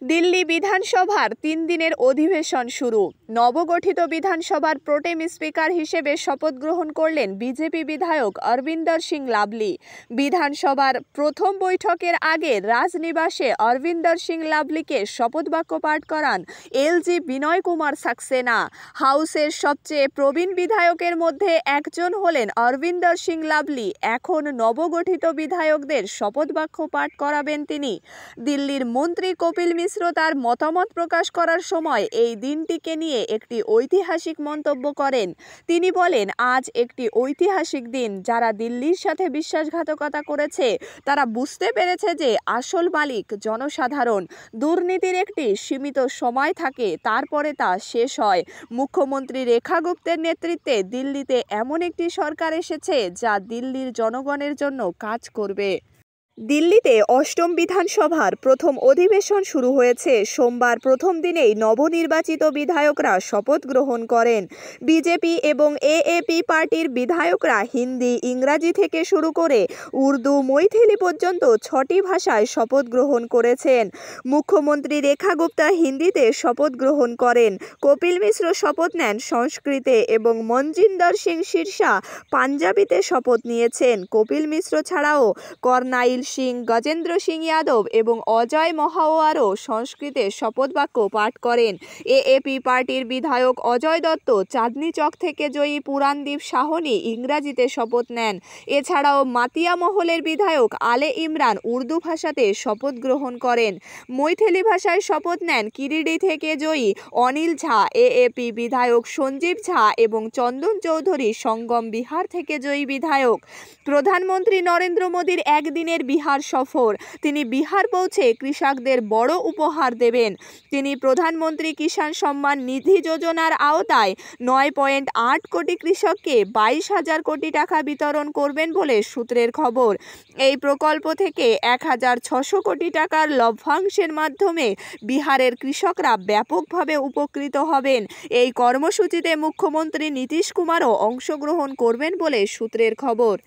দিল্লি বিধানসভার 3 দিনের অধিবেশন শুরু। নবগঠিত বিধানসভার প্রোটেম স্পিকার হিসেবে শপথ গ্রহণ করলেন বিজেপি বিধায়ক অরবিন্দর সিং লাভলি। বিধানসভার প্রথম বৈঠকের আগে রাজনিবাসে অরবিন্দর সিং লাভলিকে শপথ বাক্য পাঠ করান এলজি বিনয় কুমার সাক্সেনা। হাউসের সবচেয়ে প্রবীণ বিধায়কের মধ্যে একজন হলেন অরবিন্দর সিং লাভলি। এখন নবগঠিত বিধায়কদের শপথ বাক্য পাঠ করাবেন তিনি। দিল্লির মন্ত্রী কপিল মিশ্র তার মতামত প্রকাশ করার সময় এই দিনটিকে নিয়ে একটি ঐতিহাসিক মন্তব্য করেন। তিনি বলেন, আজ একটি ঐতিহাসিক দিন। যারা দিল্লির সাথে বিশ্বাসঘাতকতা করেছে তারা বুঝতে পেরেছে যে আসল মালিক জনসাধারণ। দুর্নীতির একটি সীমিত সময় থাকে, তারপরে তা শেষ হয়। মুখ্যমন্ত্রী রেখা গুপ্তের নেতৃত্বে দিল্লিতে এমন একটি সরকার এসেছে যা দিল্লির জনগণের জন্য কাজ করবে। দিল্লিতে অষ্টম বিধানসভার প্রথম অধিবেশন শুরু হয়েছে। সোমবার প্রথম দিনেই নবনির্বাচিত বিধায়করা শপথ গ্রহণ করেন। বিজেপি এবং এএপি পার্টির বিধায়করা হিন্দি, ইংরাজি থেকে শুরু করে উর্দু, মৈথিলি পর্যন্ত 6টি ভাষায় শপথ গ্রহণ করেছেন। মুখ্যমন্ত্রী রেখা গুপ্তা হিন্দিতে শপথ গ্রহণ করেন। কপিল মিশ্র শপথ নেন সংস্কৃতে এবং মনজিন্দর সিং সিরসা পাঞ্জাবিতে শপথ নিয়েছেন। কপিল মিশ্র ছাড়াও করনাইল সিং, গজেন্দ্র সিং যাদব এবং অজয় মহাওয়ারও সংস্কৃতে শপথ বাক্য পাঠ করেন। এএপি পার্টির বিধায়ক অজয় দত্ত চাঁদনি চক থেকে জয়ী পুরানদীপ সাহনি ইংরাজিতে শপথ নেন। এছাড়াও মাতিয়া মহলের বিধায়ক আলে ইমরান উর্দু ভাষাতে শপথ গ্রহণ করেন। মৈথিলি ভাষায় শপথ নেন কিরিডি থেকে জয়ী অনিল ঝা। এএপি বিধায়ক সঞ্জীব ঝা এবং চন্দন চৌধুরী সঙ্গম বিহার থেকে জয়ী বিধায়ক। প্রধানমন্ত্রী নরেন্দ্র মোদীর একদিনের বিহার সফর। তিনি বিহার পৌঁছে কৃষকদের বড় উপহার দেবেন। তিনি প্রধানমন্ত্রী কিষাণ সম্মান নিধি যোজনার আওতায় 9.8 কোটি কৃষককে 22,000 কোটি টাকা বিতরণ করবেন বলে সূত্রের খবর। এই প্রকল্প থেকে 1,600 কোটি টাকার লভ্যাংশের মাধ্যমে বিহারের কৃষকরা ব্যাপকভাবে উপকৃত হবেন। এই কর্মসূচিতে মুখ্যমন্ত্রী নীতীশ কুমারও অংশগ্রহণ করবেন বলে সূত্রের খবর।